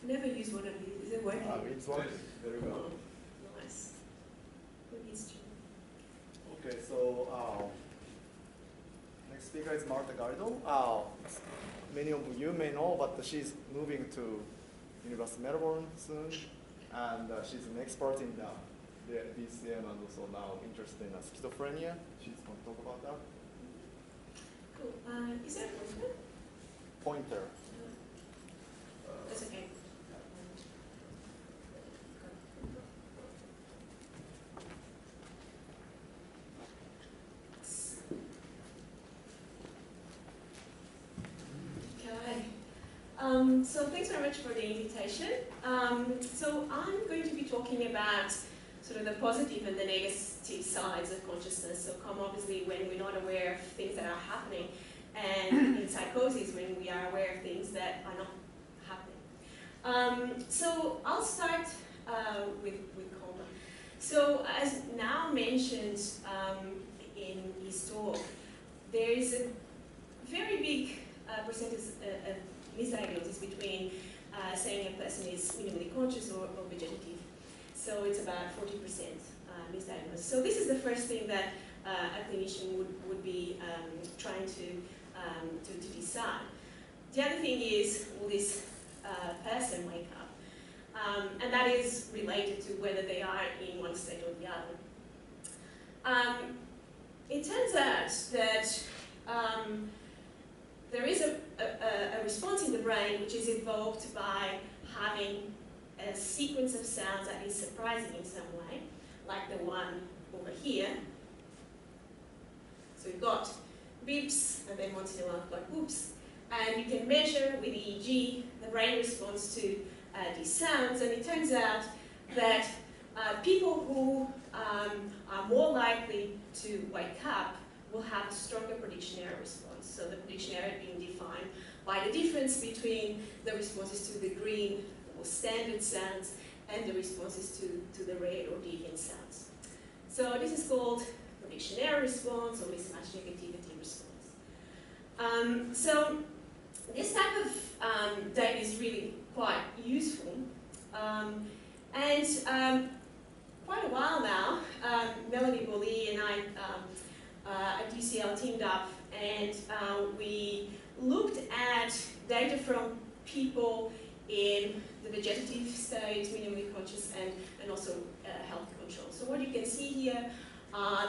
never used one of these. Is it working? It's working very well. Oh, nice. Good history. Okay, so next speaker is Marta Garrido. Many of you may know, but she's moving to University of Melbourne soon, and she's an expert in the DCM and also now interested in schizophrenia. She's going to talk about that. Cool. Is that a Pointer. That's okay. So thanks very much for the invitation. So I'm going to be talking about sort of the positive and the negative sides of consciousness. So obviously when we're not aware of things that are happening, and in psychosis when we are aware of things that are not happening. So I'll start with coma. So as now mentioned in his talk, there is a very big percentage of misdiagnosis between saying a person is minimally conscious or vegetative. So it's about 40% misdiagnosis. So this is the first thing that a clinician would be trying to decide. The other thing is, will this person wake up? And that is related to whether they are in one state or the other. It turns out that there is a response in the brain which is evoked by having a sequence of sounds that is surprising in some way, like the one over here. So you've got beeps, and then once in a while you've got whoops. And you can measure with EEG the brain response to these sounds, and it turns out that people who are more likely to wake up will have a stronger prediction error response. So the prediction error being defined by the difference between the responses to the green or standard sounds and the responses to the red or deviant sounds. So this is called prediction error response or mismatch negativity response. So this type of data is really quite useful. And quite a while now, Melanie Bolli and I at UCL teamed up, and we looked at data from people in the vegetative state, minimally conscious, and also health control. So what you can see here are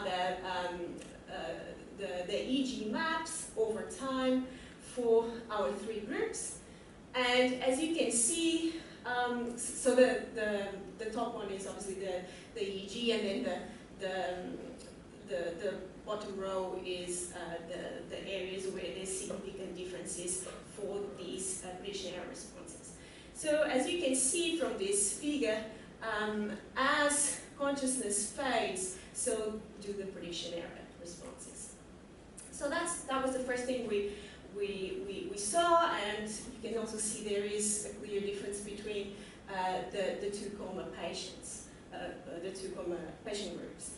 the EEG maps over time for our three groups. And as you can see, so the top one is obviously the EEG, and then the bottom row is the areas where there's significant differences for these prediction error responses. So as you can see from this figure, as consciousness fades, so do the prediction error responses. So that was the first thing we saw, and you can also see there is a clear difference between the two coma patients, the two coma patient groups.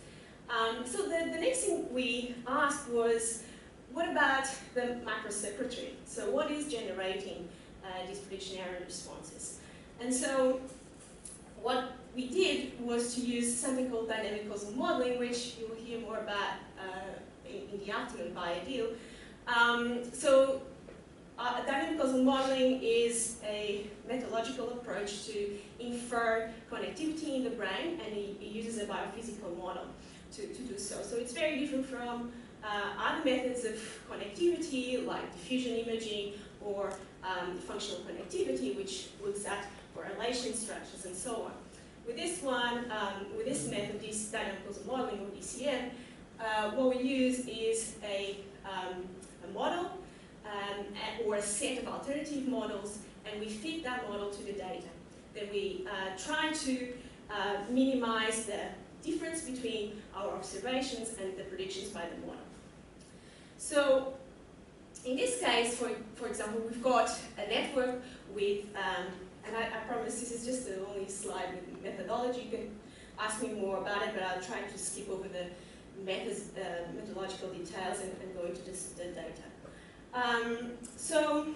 So the next thing we asked was, what about the macrocircuitry? So what is generating these prediction error responses? And so what we did was to use something called dynamic causal modeling, which you'll hear more about in the afternoon by Adil. Dynamic causal modeling is a methodological approach to infer connectivity in the brain, and it uses a biophysical model to do so. So it's very different from other methods of connectivity like diffusion imaging or functional connectivity, which looks at correlation structures and so on. With this one, with this method, this dynamic causal modeling or DCM, what we use is a model or a set of alternative models, and we fit that model to the data. Then we try to minimize the difference between our observations and the predictions by the model. So in this case, for example, we've got a network with, and I promise this is just the only slide with methodology. You can ask me more about it, but I'll try to skip over the methodological details and go into the data. So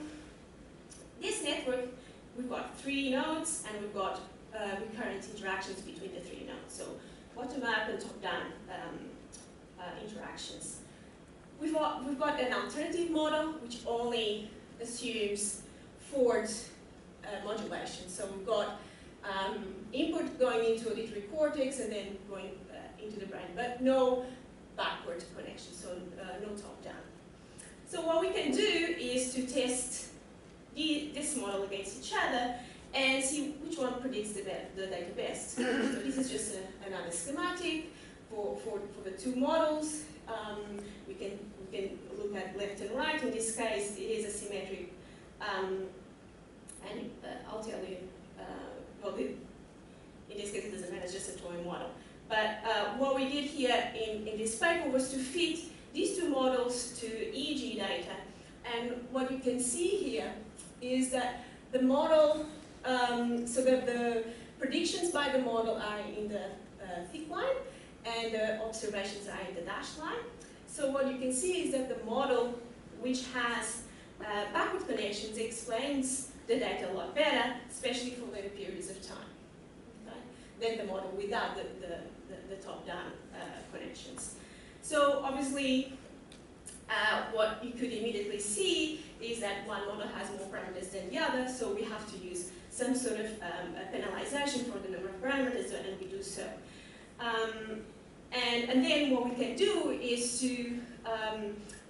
this network we've got 3 nodes, and we've got recurrent interactions between the 3 nodes. So bottom-up and top-down interactions. We've got an alternative model which only assumes forward modulation. So we've got input going into auditory cortex and then going into the brain, but no backward connection, so no top-down. So what we can do is to test this model against each other and see which one predicts the data best. So this is just another schematic for the 2 models. We can look at left and right. In this case, it is asymmetric, and I'll tell you. Well, in this case, it doesn't matter; it's just a toy model. But what we did here in this paper was to fit these 2 models to EEG data, and what you can see here is that the model, so that the predictions by the model are in the thick line, and the observations are in the dashed line. So what you can see is that the model, which has backward connections, explains the data a lot better, especially for later periods of time, okay, than the model without the top-down connections. So obviously, what you could immediately see is that one model has more parameters than the other, so we have to use some sort of penalization for the number of parameters, and we do so. And then what we can do is to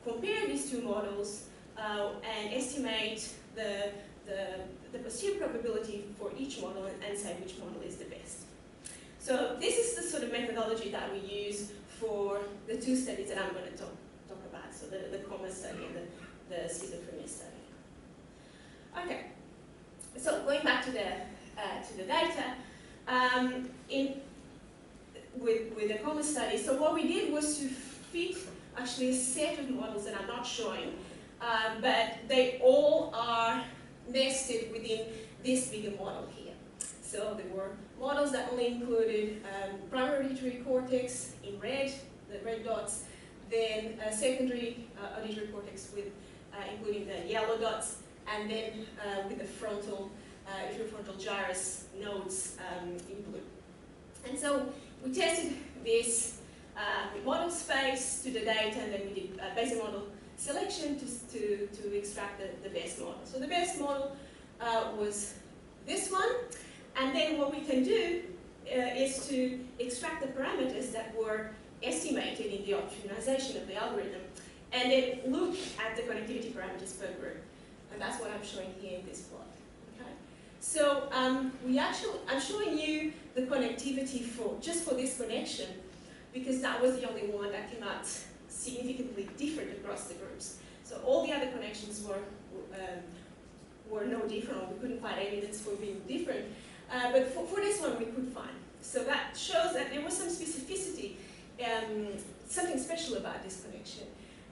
compare these 2 models and estimate the perceived probability for each model and say which model is the best. So this is the sort of methodology that we use for the 2 studies that I'm going to talk about, so the coma study and the schizophrenia study. Okay, so going back to the data, with the coma study, so what we did was to fit actually a set of models that I'm not showing, but they all are nested within this bigger model here. So there were models that only included primary auditory cortex in red, the red dots, then secondary auditory cortex with including the yellow dots, and then with the frontal atriofrontal gyrus nodes in blue. And so we tested this with model space to the data, and then we did Bayesian model selection to extract the best model. So the best model was this one, and then what we can do is to extract the parameters that were estimated in the optimization of the algorithm, and then look at the connectivity parameters per group. And that's what I'm showing here in this plot. Okay. So I'm showing you the connectivity just for this connection, because that was the only one that came out significantly different across the groups. So all the other connections were no different, or we couldn't find evidence for being different. But for this one, we could find. So that shows that there was some specificity, something special about this connection.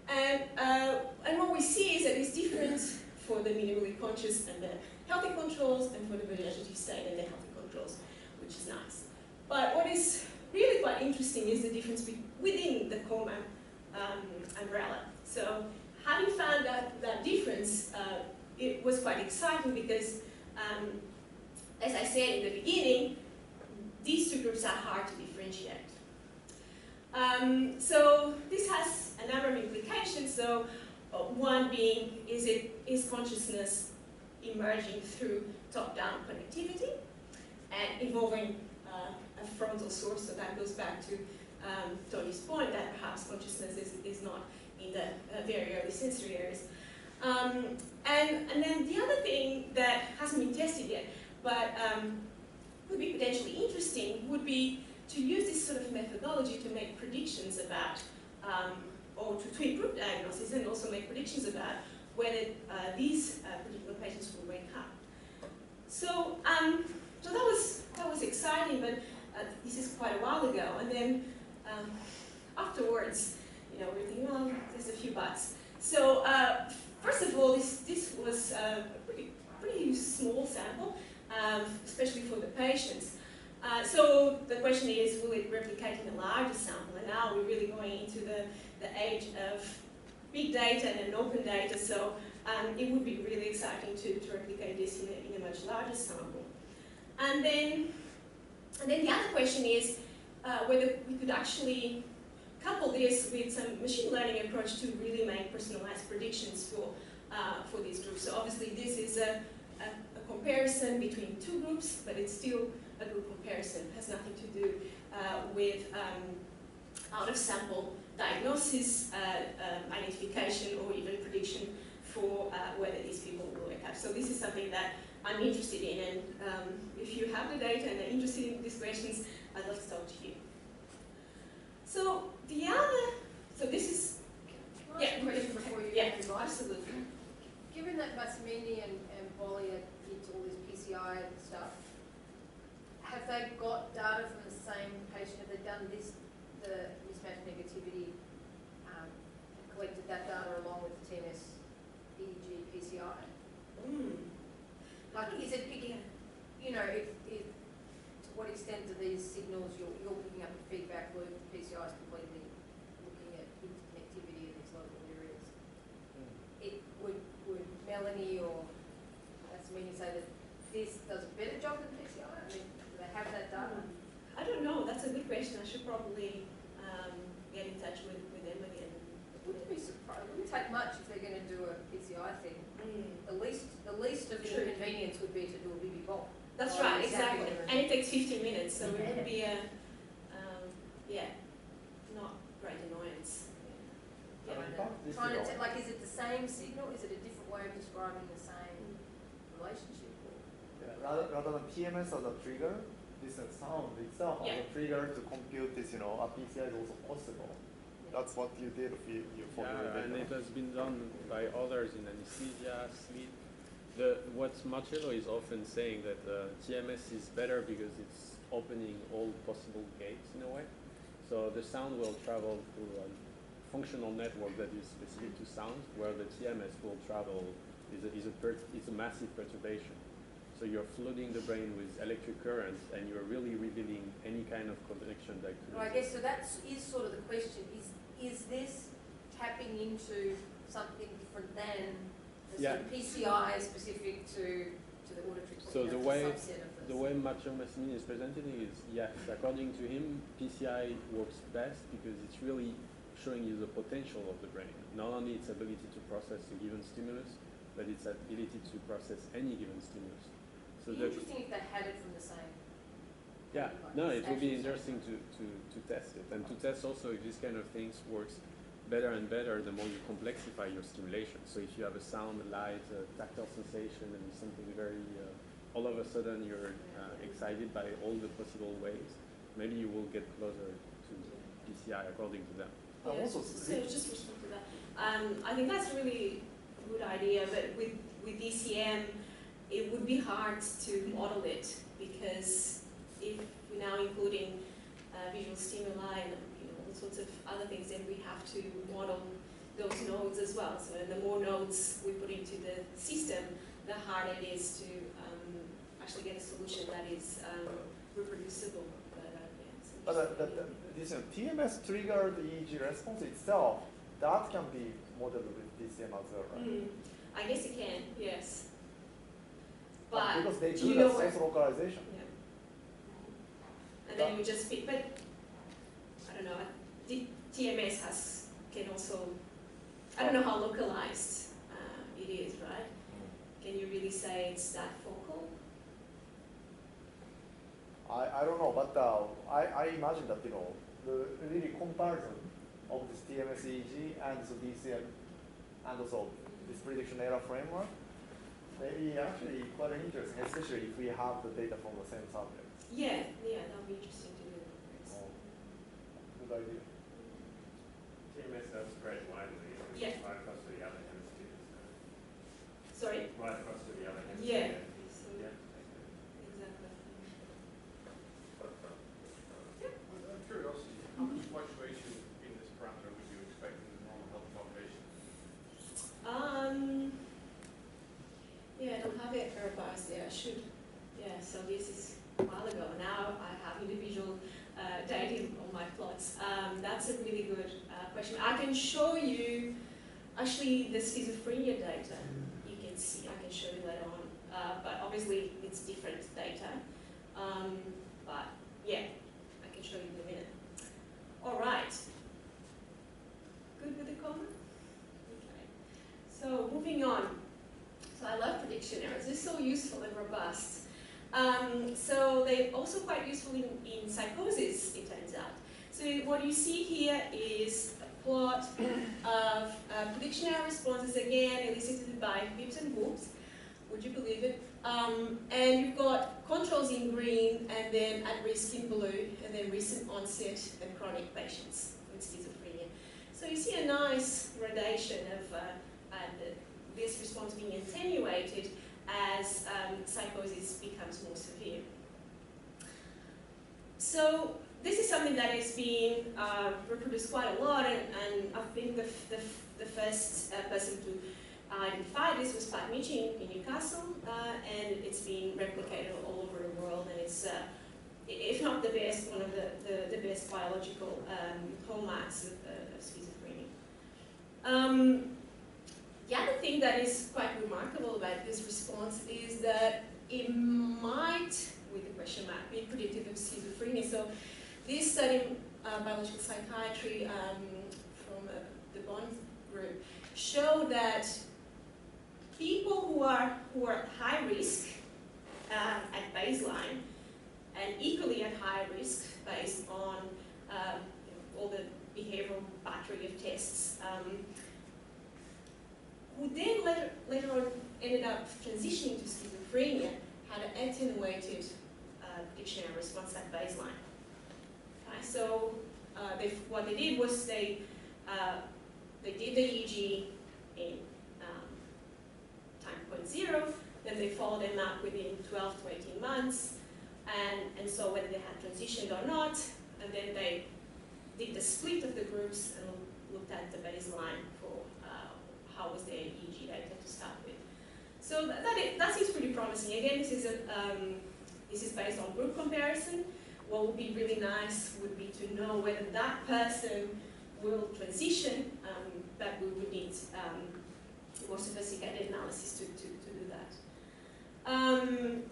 And what we see is that it's different for the minimally conscious and the healthy controls, and for the vegetative state and the healthy controls, which is nice. But what is really quite interesting is the difference within the coma umbrella. So having found that difference, it was quite exciting because, as I said in the beginning, these 2 groups are hard to differentiate. So this has a number of implications. So one being, is consciousness emerging through top-down connectivity and involving a frontal source? So that goes back to Tony's point that perhaps consciousness is not in the very early sensory areas. And then the other thing that hasn't been tested yet, but would be potentially interesting, would be to use this sort of methodology to make predictions about, or to improve diagnosis and also make predictions about whether these particular patients will wake up. So, so that was exciting, but this is quite a while ago. And then afterwards, we're thinking, well, there's a few buts. So first of all, this was a pretty small sample, especially for the patients. So the question is, will it replicate in a larger sample? And now we're really going into the age of big data and open data. So it would be really exciting to replicate this in a much larger sample. And then the other question is whether we could actually couple this with some machine learning approach to really make personalized predictions for these groups. So obviously this is a comparison between two groups, but it's still a group comparison. It has nothing to do with out-of-sample diagnosis, identification, or even prediction for whether these people will wake up. So this is something that I'm interested in, and if you have the data and are interested in these questions, I'd love to talk to you. So this is, Can I ask a question before you yeah, move on? absolutely. Given that Massimini and Bolia did all this PCI stuff, have they got data from the same patient? Have they done this, the mismatch negativity, collected that data along with the TMS, EEG, PCI? Like, is it picking, you know, if to what extent do these signals you're picking up the feedback loop, the PCI is completely looking at interconnectivity in these local areas? It would Melanie or Massimini say that this does a better job than PCI? I mean, do they have that data? I don't know. That's a good question. I should probably get in touch with them again. It wouldn't be surprised. It wouldn't take much if they're going to do a PCI thing. The least of the inconvenience would be to do a BB bomb. That's right, exactly. And it takes 15 minutes, so it would be a, not great annoyance. Trying to like, is it the same signal? Is it a different way of describing the same relationship? Yeah, rather than TMS as a trigger, this sound itself as a trigger to compute this, a PCI is also possible. That's what you did for your and it has been done by others in anesthesia, sleep. What Marcello is often saying that TMS is better because it's opening all possible gates in a way. So the sound will travel through a functional network that is specific to sound, where the TMS will travel is a massive perturbation. So you're flooding the brain with electric currents, and you're really revealing any kind of connection that could. Well, I guess so. That is sort of the question: is this tapping into something different than the sort of PCI specific to the auditory cortex? So the way Marta Massimini is presenting is, yes, according to him, PCI works best because it's really showing you the potential of the brain, not only its ability to process a given stimulus, but its ability to process any given stimulus. So it'd be interesting if they had it from the same. Yeah, no, it will be interesting to test it, and to test also if this kind of things works better and better the more you complexify your stimulation. So if you have a sound, a light, a tactile sensation, and something very, all of a sudden you're excited by all the possible ways, maybe you will get closer to PCI according to them. Yeah, so just respond to that. I think that's a really good idea, but with DCM, it would be hard to model it because if we're now including visual stimuli and all sorts of other things, then we have to model those nodes as well. So the more nodes we put into the system, the harder it is to actually get a solution that is reproducible. But this TMS triggered EEG response itself, that can be modeled with DCM as well, right? I guess it can, yes. But because they do the source localization. Yeah. And then you just pick, but I don't know, TMS can also, I don't know how localized it is, right? Can you really say it's that focal? I don't know, but I imagine that, the really comparison of this TMS EEG and the DCM and also this prediction error framework, maybe actually quite interesting, especially if we have the data from the same subject. Yeah, that would be interesting to do. Good idea. TMS does spread widely, right across to the other hemispheres. Sorry? Right across to the other hemispheres. Yeah. So Yeah. exactly. Out of curiosity, how much fluctuation in this parameter would you expect in the normal health population? Yeah, I don't have it verbalized there. I should. Yeah, so this is a while ago. Now I have individual data on my plots. That's a really good question. I can show you actually the schizophrenia data, you can see, I can show you later on, but obviously it's different data. But yeah, I can show you in a minute. All right. Good with the comment? Okay. So moving on. So I love prediction errors. They're so useful and robust. So they're also quite useful in psychosis, it turns out. So what you see here is a plot of prediction error responses, again elicited by beeps and whoops. Would you believe it? And you've got controls in green, and then at risk in blue, and then recent onset and chronic patients with schizophrenia. So you see a nice gradation of this response being attenuated as psychosis becomes more severe. So this is something that is being reproduced quite a lot, and I think the first person to identify this was Pat Mitchell in Newcastle, and it's been replicated all over the world, and it's, if not the best, one of the best biological hallmarks of schizophrenia. The other thing that is quite remarkable about this response is that it might, with the question mark, be predictive of schizophrenia. So this study, biological psychiatry from the Bond group, showed that people who are at high risk at baseline and equally at high risk based on all the behavioral battery of tests, who then later on ended up transitioning to schizophrenia, had an attenuated prediction error response at baseline. Okay, so what they did was they did the EEG in time point 0, then they followed them up within 12 to 18 months, and so whether they had transitioned or not, and then they did the split of the groups and looked at the baseline for how was their EEG data to start with. So that seems pretty promising. Again, this is based on group comparison. What would be really nice would be to know whether that person will transition, but we would need more sophisticated analysis to do that.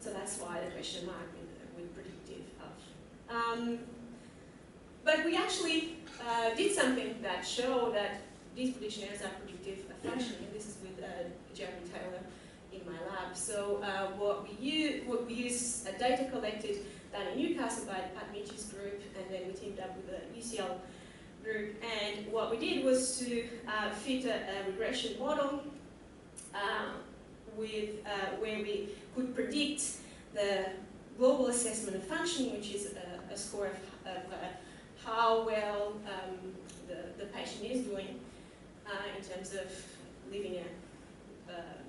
So that's why the question mark with predictive of. But we actually did something that showed that these prediction errors are predictive of functioning, and this is with Jeremy Taylor in my lab. So what we use data collected down in Newcastle by Pat Mitchell's group, and then we teamed up with the UCL group, and what we did was to fit a regression model with where we could predict the global assessment of functioning, which is a score of how well the patient is doing in terms of living a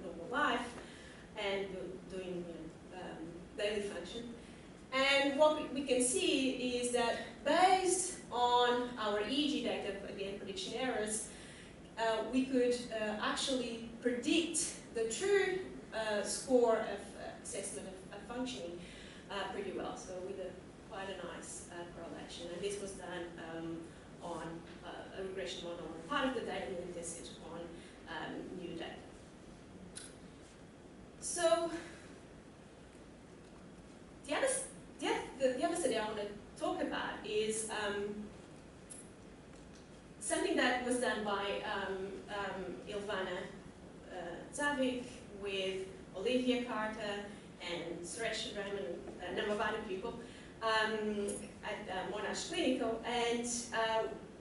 normal life and doing daily function. And what we can see is that based on our EEG data, again prediction errors, we could actually predict the true score of assessment of functioning pretty well. So with quite a nice correlation. And this was done on a regression model on part of the data and then tested on new data. So the other study I want to talk about is something that was done by Ilvana Zavik with Olivia Carter and Suresh Raman and a number of other people at Monash Clinical. And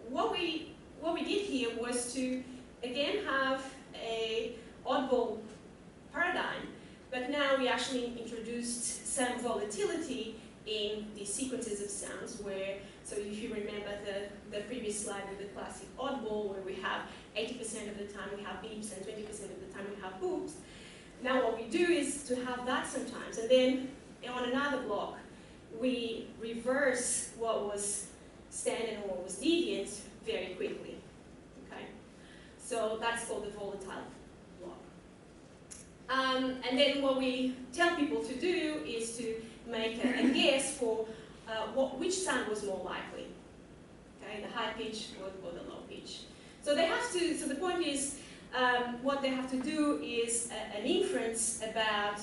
what we did here was to again have a oddball paradigm, but now we actually introduced some volatility in the sequences of sounds where, so if you remember the previous slide with the classic oddball where we have 80% of the time we have beeps and 20% of the time we have boops. Now what we do is to have that sometimes, and then on another block we reverse what was standard and what was deviant very quickly. Okay, so that's called the volatile block. And then what we tell people to do is to make a guess for which sound was more likely. Okay, the high pitch or the low pitch. So they have to. So the point is, what they have to do is an inference about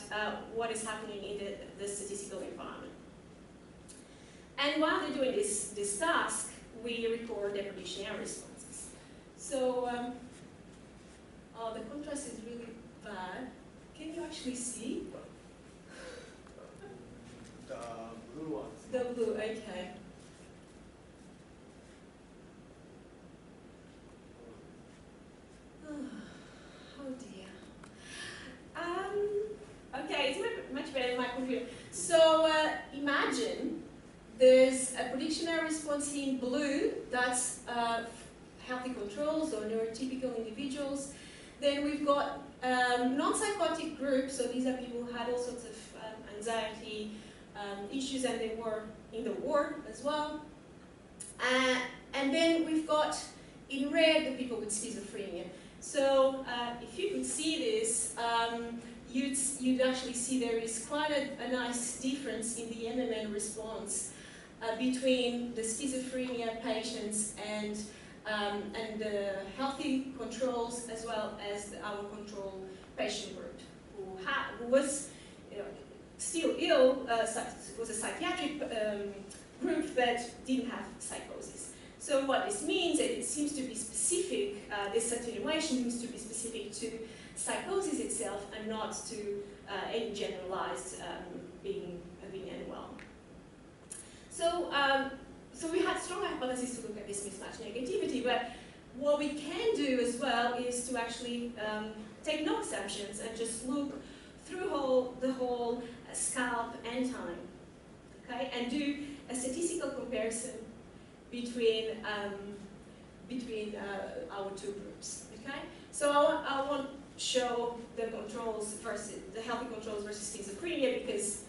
what is happening in the statistical environment. And while they're doing this task, we record their prediction error responses. So, oh, the contrast is really bad. Can you actually see? The blue ones. The blue, okay. Oh dear. Okay, it's much better in my computer. So imagine there's a prediction error response in blue, that's healthy controls or neurotypical individuals. Then we've got non-psychotic groups, so these are people who had all sorts of anxiety issues, and they were in the ward as well. And then we've got in red the people with schizophrenia. So if you could see this, you'd actually see there is quite a nice difference in the MMN response between the schizophrenia patients and the healthy controls, as well as our control patient group, who was still ill, was a psychiatric group that didn't have psychosis. So what this means is it seems to be specific, this attenuation seems to be specific to psychosis itself and not to any generalized being unwell. So, so we had strong hypotheses to look at this mismatch negativity, but what we can do as well is to actually take no assumptions and just look through the whole scalp and time, okay, and do a statistical comparison between our two groups, okay? So I won't show the controls versus the healthy controls versus schizophrenia because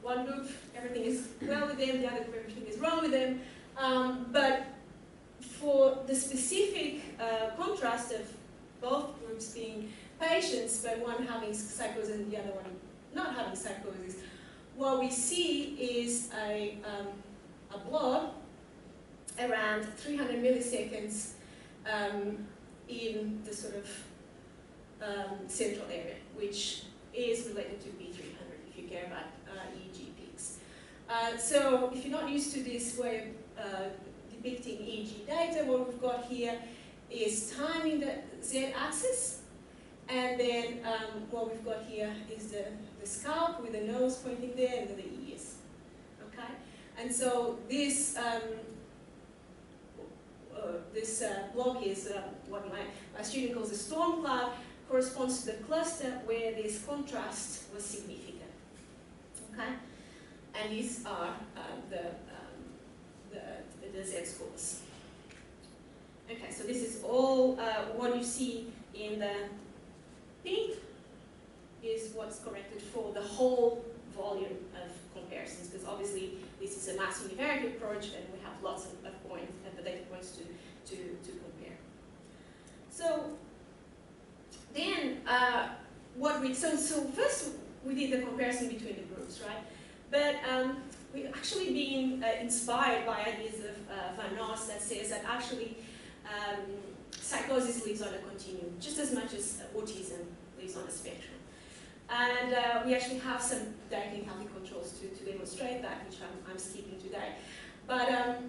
one group everything is well with them, the other group everything is wrong with them. But for the specific contrast of both groups being patients, but one having psychosis and the other one not having psychosis, what we see is a blob around 300 milliseconds in the sort of central area, which is related to B300 if you care about EEG peaks. So if you're not used to this way of depicting EEG data, what we've got here is time in the z-axis, and then what we've got here is the scalp with the nose pointing there and then the ears. Okay, and so this blob is what my student calls a storm cloud, corresponds to the cluster where this contrast was significant. Okay, and these are the z-scores. Okay, so this is all what you see in the pink is what's corrected for the whole volume of comparisons, because obviously this is a mass univariate approach and we have lots of points and the data points to compare. So then so first we did the comparison between the groups, right? But we've actually been inspired by ideas of Van Noss that says that actually psychosis lives on a continuum, just as much as autism lives on a spectrum. And we actually have some data in healthy controls to demonstrate that, which I'm skipping today. But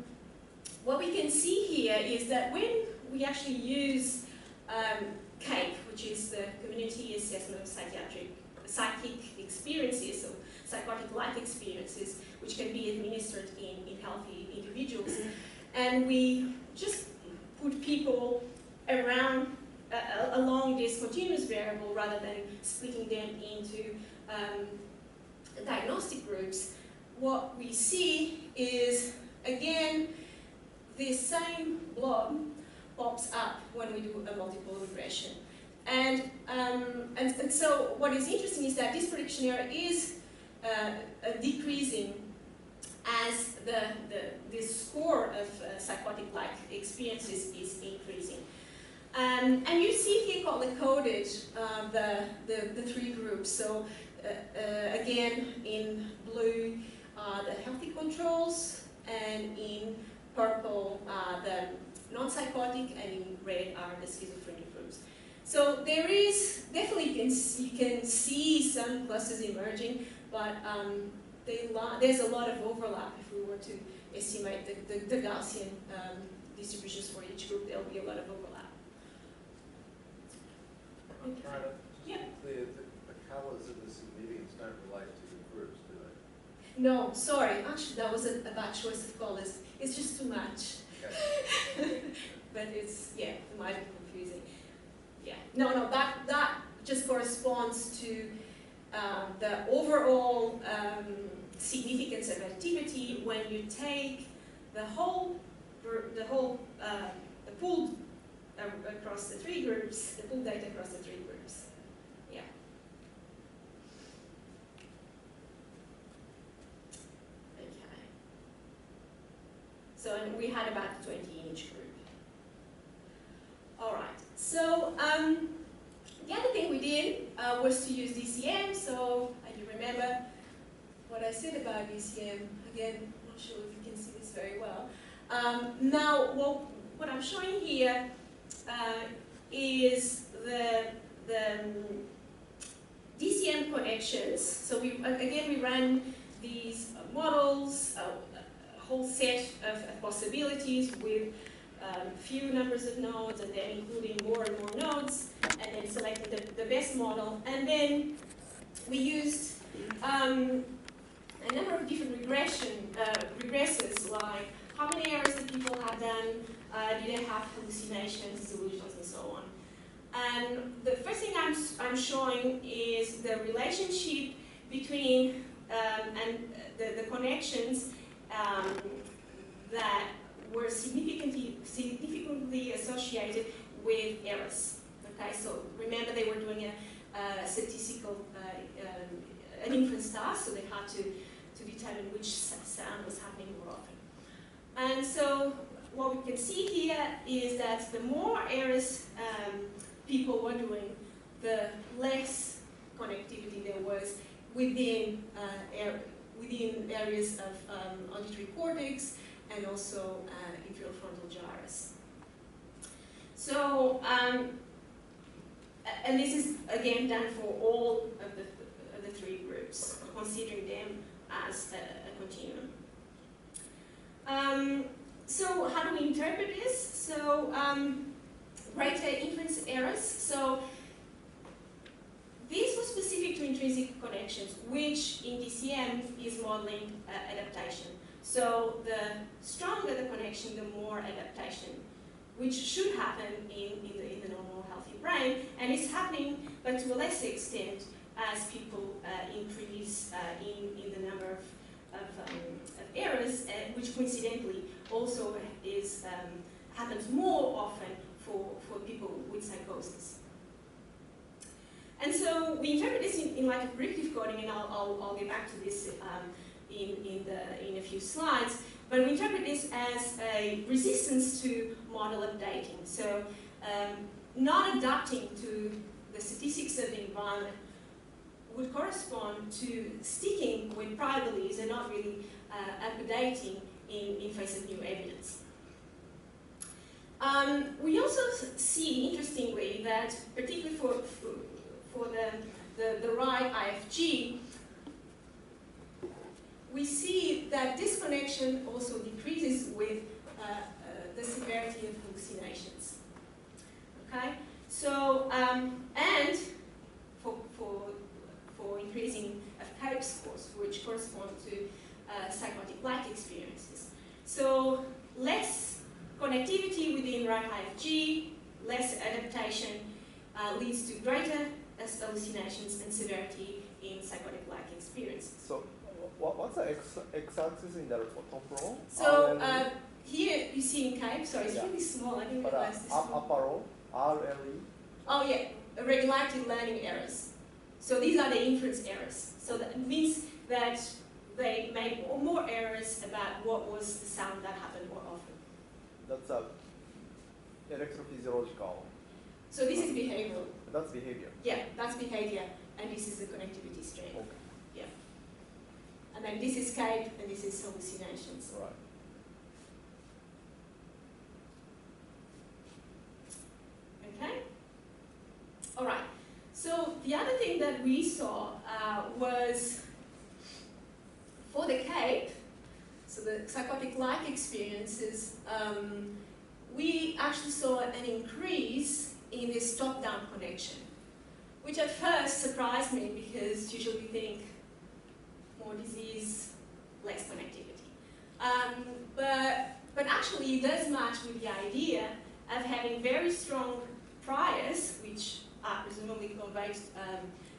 what we can see here is that when we actually use CAPE, which is the Community Assessment of Psychic Experiences, so psychotic-like experiences, which can be administered in healthy individuals, and we just put people around along this continuous variable rather than splitting them into diagnostic groups, what we see is, again, this same blob pops up when we do a multiple regression. And so what is interesting is that this prediction error is decreasing as this score of psychotic-like experiences is increasing. And you see here color-coded the three groups. So again, in blue, the healthy controls, and in purple, the non-psychotic, and in red are the schizophrenic groups. So there is, definitely you can see some clusters emerging, but there's a lot of overlap. If we were to estimate the Gaussian distributions for each group, there'll be a lot of overlap. Okay. Marta, Yeah. the colors and the significance don't relate to the groups, do they? No, sorry. Actually, that was a bad choice of colors. It's just too much. Okay. But it's, yeah, it might be confusing. Yeah. No, that just corresponds to the overall significance of activity when you take the pooled across the three groups, the pooled data across the three groups. Yeah. Okay. So and we had about 20 in each group. All right. So the other thing we did was to use DCM. So you remember what I said about DCM. Again, I'm not sure if you can see this very well. Now, what I'm showing here is the DCM connections. So we ran these models, a whole set of possibilities with few numbers of nodes, and then including more and more nodes, and then selected the best model. And then we used a number of different regressors, like how many errors did people have done, did they have hallucinations, delusions, and so on. And the first thing I'm showing is the relationship between and the connections that were significantly associated with errors. Okay, so remember they were doing a statistical, an inference task, so they had to determine which sound was happening more often. And so what we can see here is that the more errors people were doing, the less connectivity there was within areas of auditory cortex and also inferior frontal gyrus. So, and this is again done for all of the three groups, considering them as a continuum. So how do we interpret this? So greater inference errors. So this was specific to intrinsic connections, which in DCM is modeling adaptation. So the stronger the connection, the more adaptation, which should happen in the normal healthy brain, and it's happening, but to a lesser extent as people increase in the number of errors, which coincidentally also is happens more often for people with psychosis. And so we interpret this in light of predictive coding, and I'll get back to this in a few slides. But we interpret this as a resistance to model updating. So not adapting to the statistics of the environment would correspond to sticking with prior beliefs and not really updating in face of new evidence. We also see, interestingly, that particularly for the right IFG, we see that this connection also decreases with the severity of hallucinations. Okay, so and for increasing of CAPE scores, which correspond to psychotic-like experiences. So less connectivity within right IFG, less adaptation leads to greater hallucinations and severity in psychotic-like experiences. So what's the x-axis in the temporal? So here you see in CAPE, sorry, it's yeah. really small, I didn't But realize this. upper row, RLE? Oh yeah, regulated learning errors. So these are the inference errors. So that means that they made more errors about what was the sound that happened more often. That's a electrophysiological. So this is behavioral. That's behavior. Yeah, that's behavior, and this is the connectivity strength. Okay. Yeah. And then this is CAPE, and this is hallucinations. Right. Okay? that we saw was for the CAPE, so the psychotic-like experiences, we actually saw an increase in this top-down connection, which at first surprised me because usually we think more disease, less connectivity. But actually it does match with the idea of having very strong priors, which are presumably conveyed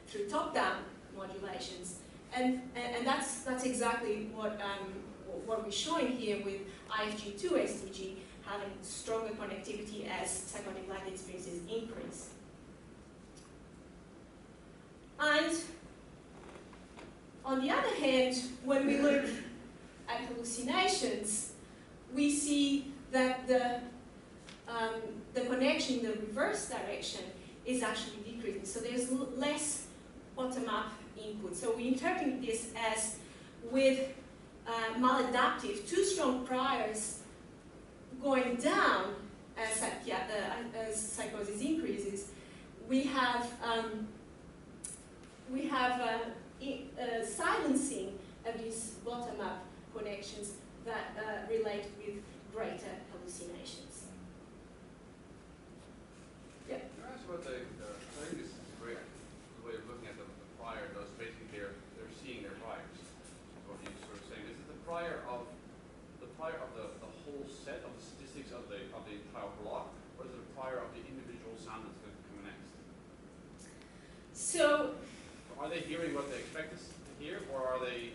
through top-down modulations. And that's exactly what we're showing here with IFG2 SDG having stronger connectivity as psychotic-like experiences increase. And on the other hand, when we look at hallucinations, we see that the connection in the reverse direction is actually decreasing. So there's less bottom-up input. So we interpret this as with maladaptive, too strong priors going down as psychosis increases. We have silencing of these bottom-up connections that relate with greater hallucinations. Yeah. Can I ask about I think this is great, the way of looking at the prior, those basically they're seeing their priors, what you're sort of saying. Is it the prior of the whole set of the statistics of the entire block, or is it the prior of the individual sound that's going to come next? So are they hearing what they expect us to hear, or are they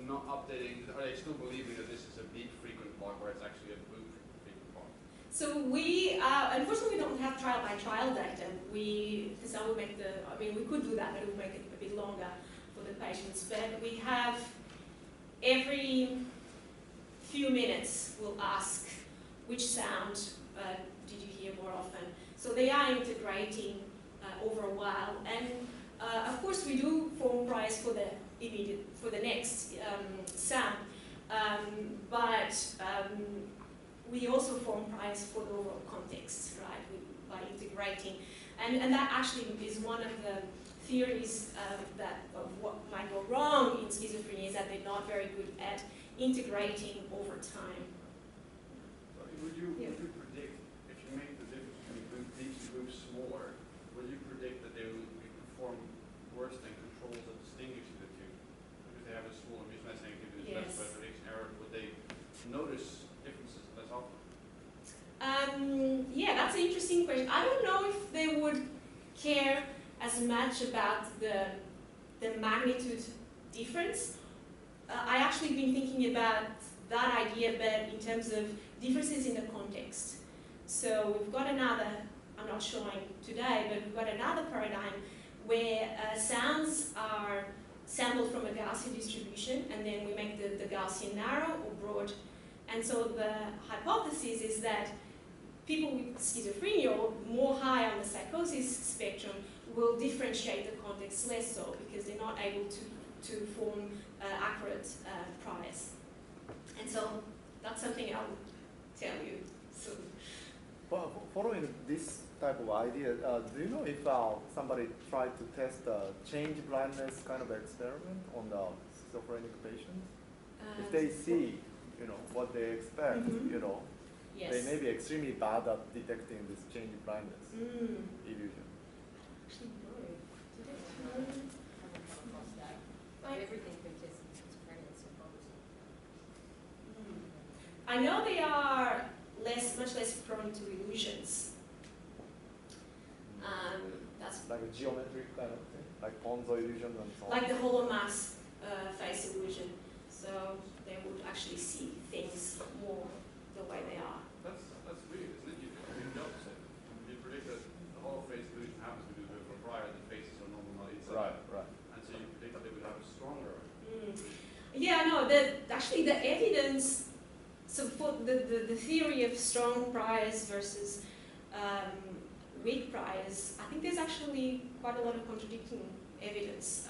not updating? Are they still believing that this is a beep frequent block where it's actually a boop frequent block? So we, unfortunately, we don't have trial-by-trial data. Because I would make we could do that, but it would make it a bit longer for the patients. But we have every few minutes we'll ask which sound did you hear more often. So they are integrating over a while, and of course we do form priors for the next sound, but we also form priors for the overall context, right? By integrating, and that actually is one of the theories of what might go wrong in schizophrenia, is that they're not very good at integrating over time. Would you predict, if you make the difference between these groups smaller, would you predict that they would perform worse than controls that distinguish the two? Because they have a smaller mismatch activity, less by prediction error, would they notice differences less often? Yeah, that's an interesting question. I don't know if they would care as much about the magnitude difference. I actually been thinking about that idea, but in terms of differences in the context. So we've got another, I'm not showing today, but we've got another paradigm where sounds are sampled from a Gaussian distribution, and then we make the Gaussian narrow or broad. And so the hypothesis is that people with schizophrenia, or more high on the psychosis spectrum, will differentiate the context less so, because they're not able to form accurate priors. And so that's something I'll tell you soon. Well, following this type of idea, do you know if somebody tried to test a change blindness kind of experiment on the schizophrenic patients? If they see, what they expect, Yes. they may be extremely bad at detecting this change blindness illusion. Actually, no. Did it? Everything can test schizophrenia, so I know they are much less prone to illusions. That's Like a geometric kind of thing, like Ponzo illusion and so on. like the hollow mask face illusion. So they would actually see things more the way they are. That's weird, isn't it? You the opposite. You predict that the whole face illusion happens because of the prior, the faces are normal inside. Right. And so you predict that they would have a stronger. Yeah, no, actually the evidence, so for the theory of strong priors versus weak priors, I think there's actually quite a lot of contradicting evidence.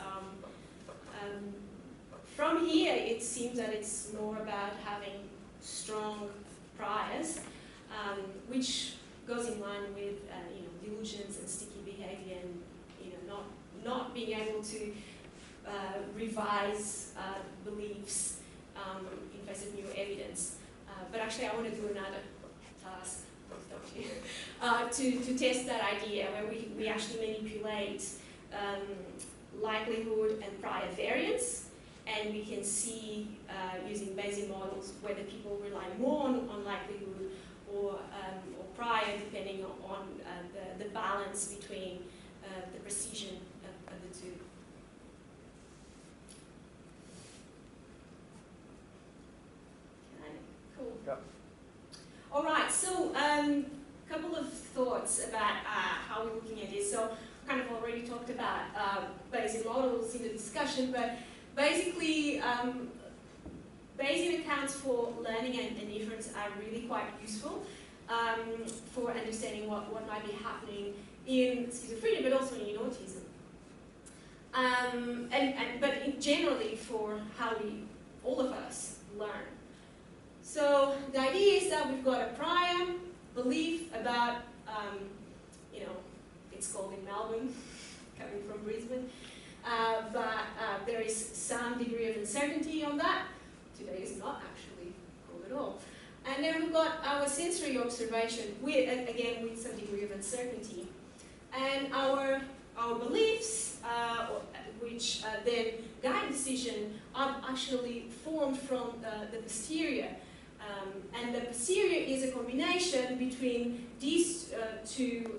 From here, it seems that it's more about having strong priors, which goes in line with delusions and sticky behavior, and not being able to revise beliefs in face of new evidence. But actually I want to do another task to test that idea where we actually manipulate likelihood and prior variance, and we can see using Bayesian models whether people rely more on likelihood or prior, depending on the balance between the precision of the two. Okay, cool. Yeah. All right, so couple of thoughts about how we're looking at this. So kind of already talked about Bayesian models in the discussion, but basically Bayesian accounts for learning and inference are really quite useful for understanding what might be happening in schizophrenia, but also in autism. But generally for how all of us learn. So the idea is that we've got a prior belief about, it's called in Melbourne, coming from Brisbane, but there is some degree of uncertainty on that. Today is not actually cold at all. And then we've got our sensory observation, again with some degree of uncertainty. And our beliefs, which then guide decision, are actually formed from the posterior. And the posterior is a combination between these two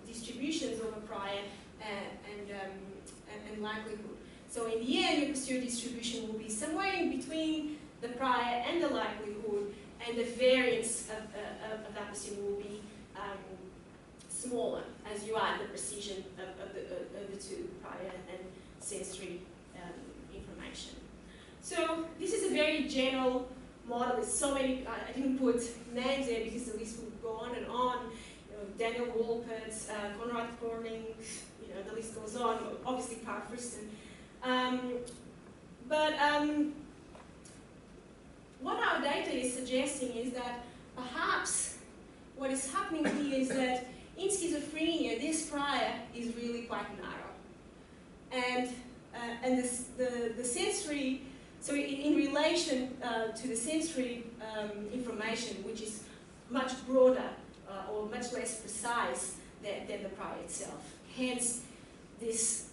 distributions over prior and likelihood. So in the end, your posterior distribution will be somewhere in between the prior and the likelihood, and the variance of that posterior will be smaller as you add the precision of the two, prior and sensory information. So this is a very general model. There's so many, I didn't put names there because the list would go on and on. Daniel Wolpert, Conrad Corning, the list goes on, obviously Carl Friston. But what our data is suggesting is that perhaps what is happening here is that in schizophrenia, this prior is really quite narrow. And the sensory, so in relation to the sensory information, which is much broader or much less precise than the prior itself. Hence, this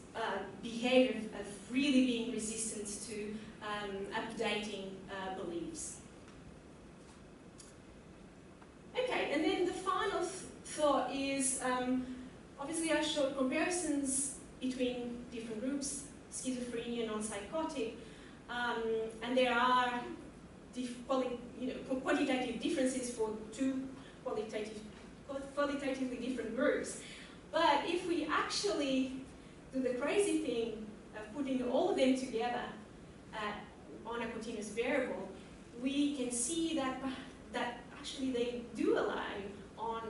behavior of really being resistant to updating beliefs. Okay, and then the final thought is, obviously I showed comparisons between different groups, schizophrenia, non-psychotic, and there are quantitative differences for two qualitatively different groups. But if we actually do the crazy thing of putting all of them together on a continuous variable, we can see that actually they do align on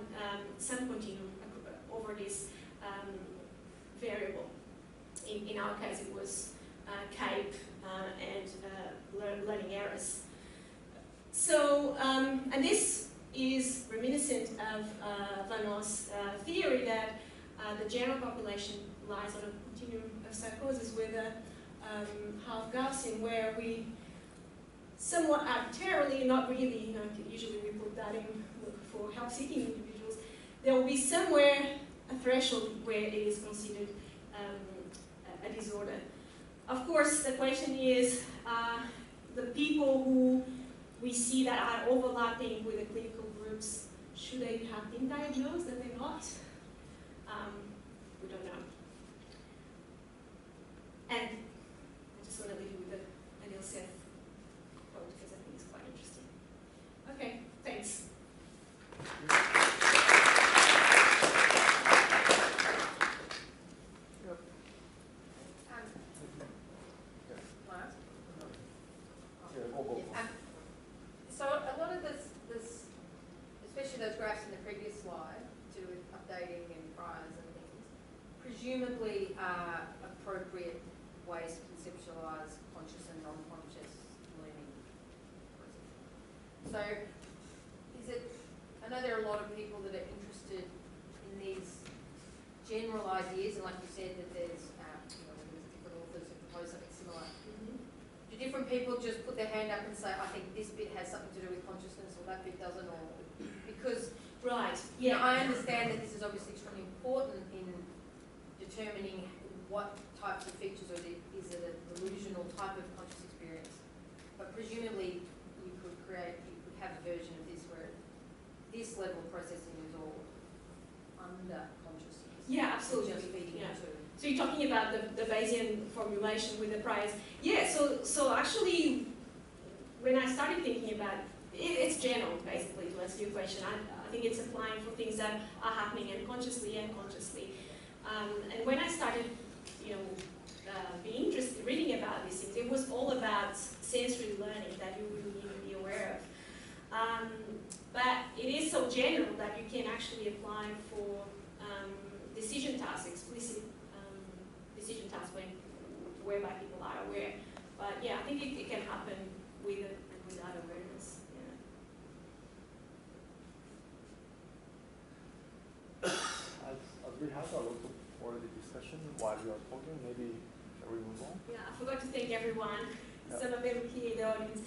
some continuum over this variable. In our case, it was CAPE and learning errors. So, and this is reminiscent of Van O's theory that the general population lies on a continuum of psychosis with a half Gaussian, where we somewhat arbitrarily, not really, usually we put that in for help-seeking individuals, there will be somewhere a threshold where it is considered a disorder. Of course, the question is, the people who we see that are overlapping with the clinical groups, should they have been diagnosed and they're not? We don't know. And I just want to leave you with the Anil Seth quote because I think it's quite interesting. Okay, thanks. So a lot of this, especially those graphs in the previous slide, to do with updating and priors and things, presumably are appropriate ways people just put their hand up and say, I think this bit has something to do with consciousness or that bit doesn't, or because Right. you know, Yeah. I understand that this is obviously extremely important in determining what types of features, or is it a delusional type of conscious experience? But presumably you could have a version of this where this level of processing is all under consciousness. Yeah, absolutely. Just feeding Yeah. into. So you're talking about the Bayesian formulation with the price. Yeah, so actually, when I started thinking about it's general, basically, to answer your question. I think it's applying for things that are happening unconsciously and consciously. And when I started, being interested, reading about these things, it was all about sensory learning that you really need to be aware of. But it is so general that you can actually apply for decision tasks, explicit decision tasks whereby people are aware. But yeah, I think it can happen with and without awareness. Yeah. As we have a lot of already discussion while we are talking, maybe shall we move on? Yeah, I forgot to thank everyone. Yeah. Some of them here in the audience.